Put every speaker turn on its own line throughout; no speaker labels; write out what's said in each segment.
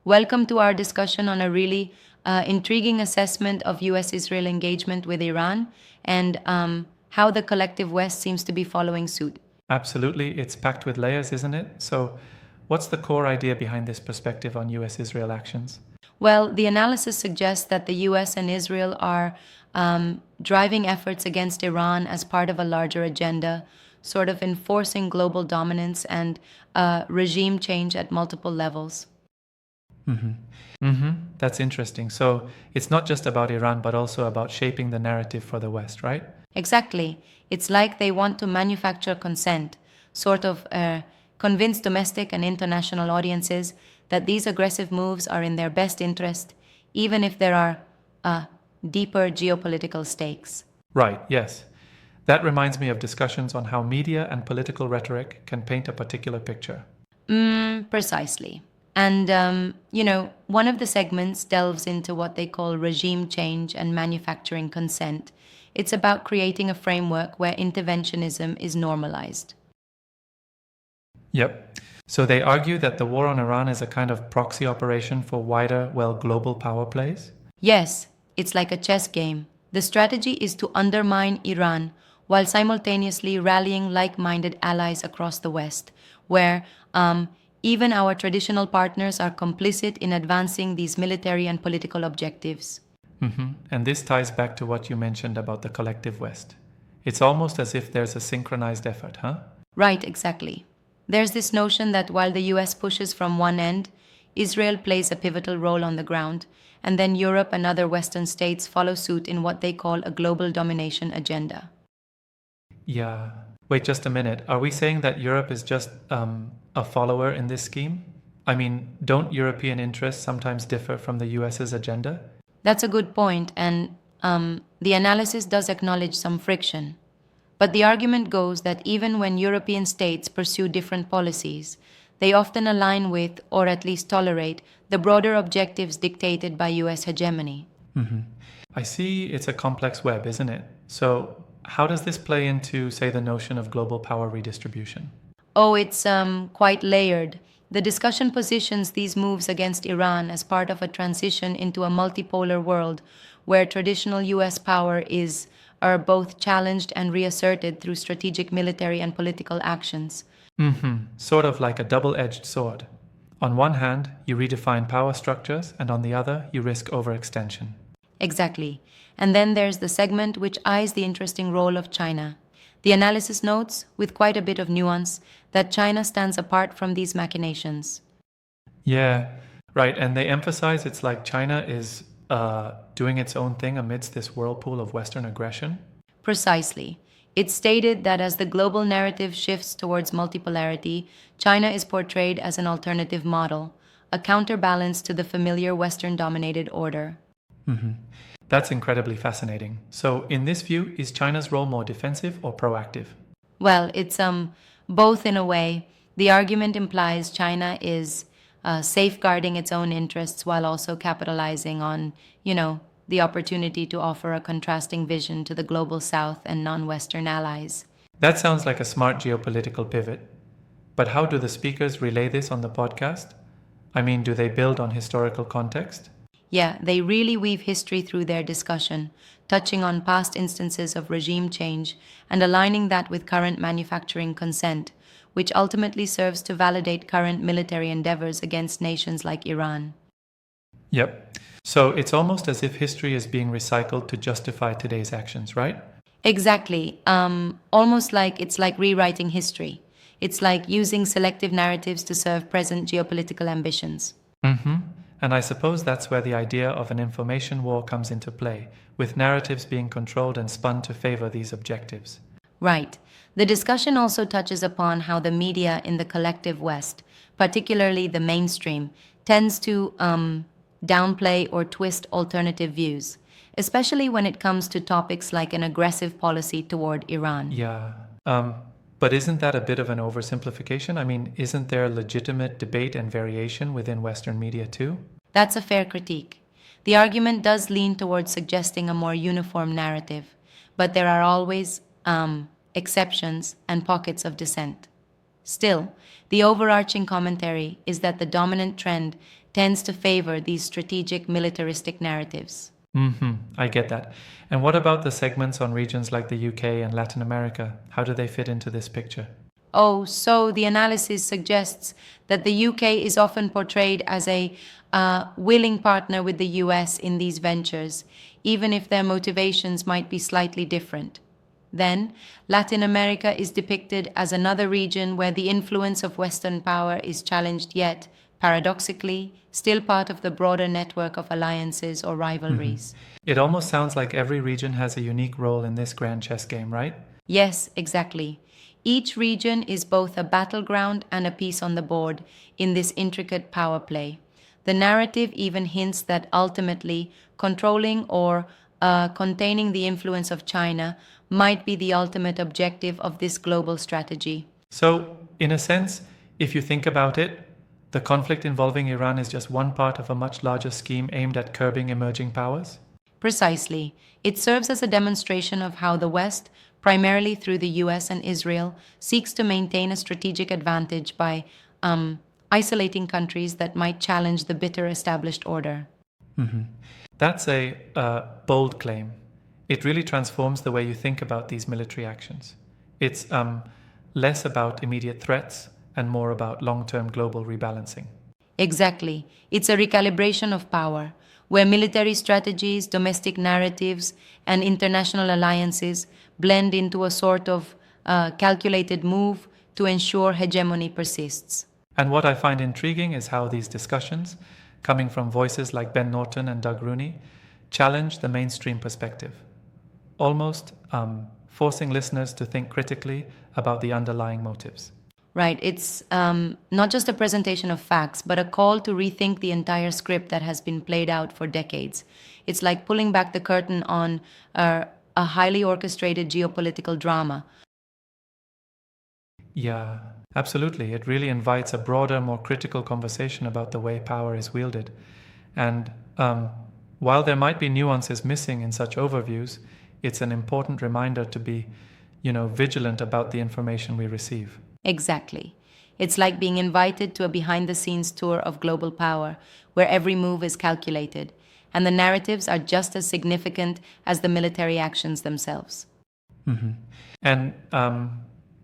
Welcome to our discussion on a really intriguing assessment of US Israel engagement with Iran and how the collective West seems to be following suit.
Absolutely, it's packed with layers, isn't it? So, what's the core idea behind this perspective on US Israel actions?
Well, the analysis suggests that the US and Israel are driving efforts against Iran as part of a larger agenda, sort of enforcing global dominance and regime change at multiple levels.
That's interesting. So, it's not just about Iran, but also about shaping the narrative for the West, right?
Exactly. It's like they want to manufacture consent, sort of convince domestic and international audiences that these aggressive moves are in their best interest, even if there are deeper geopolitical stakes.
Right, yes. That reminds me of discussions on how media and political rhetoric can paint a particular picture.
Precisely. And, one of the segments delves into what they call regime change and manufacturing consent. It's about creating a framework where interventionism is normalized.
Yep. So, they argue that the war on Iran is a kind of proxy operation for wider, well, global power plays?
Yes, it's like a chess game. The strategy is to undermine Iran while simultaneously rallying like minded allies across the West, where even our traditional partners are complicit in advancing these military and political objectives.
And this ties back to what you mentioned about the collective West. It's almost as if there's a synchronized effort, huh?
Right, exactly. There's this notion that while the US pushes from one end, Israel plays a pivotal role on the ground, and then Europe and other Western states follow suit in what they call a global domination agenda.
Yeah. Wait just a minute. Are we saying that Europe is just a follower in this scheme? I mean, don't European interests sometimes differ from the US's agenda?
That's a good point, and the analysis does acknowledge some friction. But the argument goes that even when European states pursue different policies, they often align with, or at least tolerate, the broader objectives dictated by US hegemony.
I see it's a complex web, isn't it? So, how does this play into, say, the notion of global power redistribution?
Oh, it's quite layered. The discussion positions these moves against Iran as part of a transition into a multipolar world where traditional US power is are both challenged and reasserted through strategic military and political actions.
Sort of like a double edged sword. On one hand, you redefine power structures, and on the other, you risk overextension.
Exactly. And then there's the segment which eyes the interesting role of China. The analysis notes, with quite a bit of nuance, that China stands apart from these machinations.
Yeah, right. And they emphasize it's like China is doing its own thing amidst this whirlpool of Western aggression.
Precisely. It's stated that as the global narrative shifts towards multipolarity, China is portrayed as an alternative model, a counterbalance to the familiar Western dominated order.
That's incredibly fascinating. So, in this view, is China's role more defensive or proactive?
Well, it's both in a way. The argument implies China is safeguarding its own interests while also capitalizing on, the opportunity to offer a contrasting vision to the global South and non-Western allies.
That sounds like a smart geopolitical pivot. But how do the speakers relay this on the podcast? I mean, do they build on historical context?
Yeah, they really weave history through their discussion, touching on past instances of regime change and aligning that with current manufacturing consent, which ultimately serves to validate current military endeavors against nations like Iran.
Yep. So it's almost as if history is being recycled to justify today's actions, right?
Exactly. Almost like it's like rewriting history. It's like using selective narratives to serve present geopolitical ambitions.
And I suppose that's where the idea of an information war comes into play, with narratives being controlled and spun to favor these objectives.
Right. The discussion also touches upon how the media in the collective West, particularly the mainstream, tends to downplay or twist alternative views, especially when it comes to topics like an aggressive policy toward Iran.
Yeah. But isn't that a bit of an oversimplification? I mean, isn't there legitimate debate and variation within Western media too?
That's a fair critique. The argument does lean towards suggesting a more uniform narrative, but there are always exceptions and pockets of dissent. Still, the overarching commentary is that the dominant trend tends to favor these strategic militaristic narratives.
I get that. And what about the segments on regions like the UK and Latin America? How do they fit into this picture?
Oh, so the analysis suggests that the UK is often portrayed as a willing partner with the US in these ventures, even if their motivations might be slightly different. Then, Latin America is depicted as another region where the influence of Western power is challenged yet, paradoxically, still part of the broader network of alliances or rivalries.
It almost sounds like every region has a unique role in this grand chess game, right?
Yes, exactly. Each region is both a battleground and a piece on the board in this intricate power play. The narrative even hints that ultimately controlling or containing the influence of China might be the ultimate objective of this global strategy.
So, in a sense, if you think about it, the conflict involving Iran is just one part of a much larger scheme aimed at curbing emerging powers?
Precisely. It serves as a demonstration of how the West, primarily through the US and Israel, seeks to maintain a strategic advantage by isolating countries that might challenge the bitter established order.
That's a bold claim. It really transforms the way you think about these military actions. It's less about immediate threats and more about long-term global rebalancing.
Exactly. It's a recalibration of power, where military strategies, domestic narratives, and international alliances blend into a sort of calculated move to ensure hegemony persists.
And what I find intriguing is how these discussions, coming from voices like Ben Norton and Doug Rooney, challenge the mainstream perspective, almost forcing listeners to think critically about the underlying motives.
Right. It's not just a presentation of facts, but a call to rethink the entire script that has been played out for decades. It's like pulling back the curtain on a highly orchestrated geopolitical drama.
Yeah, absolutely. It really invites a broader, more critical conversation about the way power is wielded. And while there might be nuances missing in such overviews, it's an important reminder to be, vigilant about the information we receive.
Exactly. It's like being invited to a behind the scenes tour of global power, where every move is calculated, and the narratives are just as significant as the military actions themselves.
And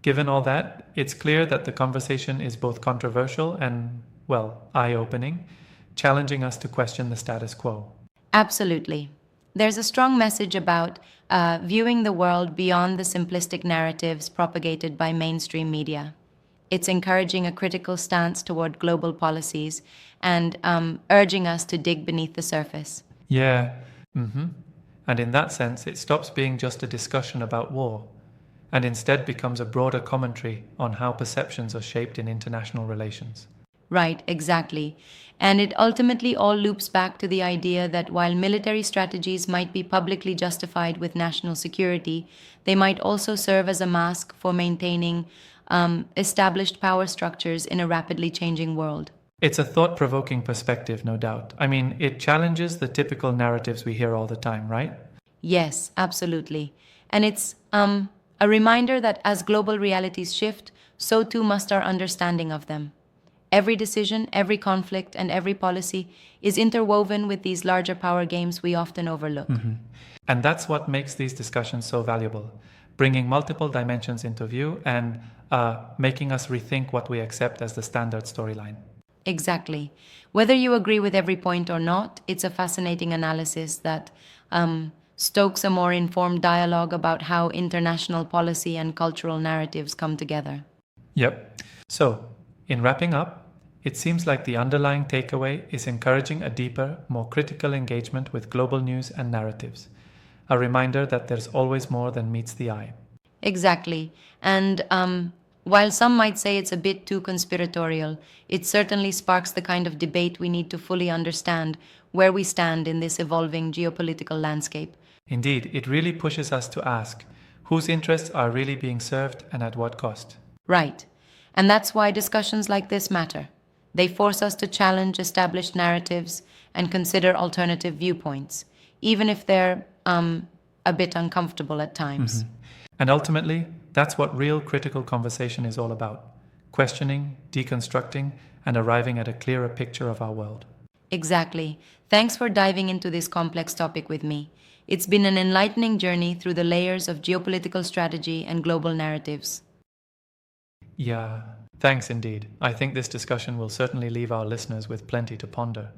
given all that, it's clear that the conversation is both controversial and, eye-opening, challenging us to question the status quo.
Absolutely. There's a strong message about viewing the world beyond the simplistic narratives propagated by mainstream media. It's encouraging a critical stance toward global policies and urging us to dig beneath the surface.
Yeah. And in that sense, it stops being just a discussion about war and instead becomes a broader commentary on how perceptions are shaped in international relations.
Right, exactly. And it ultimately all loops back to the idea that while military strategies might be publicly justified with national security, they might also serve as a mask for maintaining established power structures in a rapidly changing world.
It's a thought-provoking perspective, no doubt. I mean, it challenges the typical narratives we hear all the time, right?
Yes, absolutely. And it's a reminder that as global realities shift, so too must our understanding of them. Every decision, every conflict, and every policy is interwoven with these larger power games we often overlook.
And that's what makes these discussions so valuable, bringing multiple dimensions into view and making us rethink what we accept as the standard storyline.
Exactly. Whether you agree with every point or not, it's a fascinating analysis that stokes a more informed dialogue about how international policy and cultural narratives come together.
Yep. So, in wrapping up, it seems like the underlying takeaway is encouraging a deeper, more critical engagement with global news and narratives. A reminder that there's always more than meets the eye.
Exactly. And while some might say it's a bit too conspiratorial, it certainly sparks the kind of debate we need to fully understand where we stand in this evolving geopolitical landscape.
Indeed, it really pushes us to ask, whose interests are really being served and at what cost?
Right. And that's why discussions like this matter. They force us to challenge established narratives and consider alternative viewpoints, even if they're a bit uncomfortable at times.
And ultimately, that's what real critical conversation is all about: questioning, deconstructing, and arriving at a clearer picture of our world.
Exactly. Thanks for diving into this complex topic with me. It's been an enlightening journey through the layers of geopolitical strategy and global narratives.
Yeah, thanks indeed. I think this discussion will certainly leave our listeners with plenty to ponder.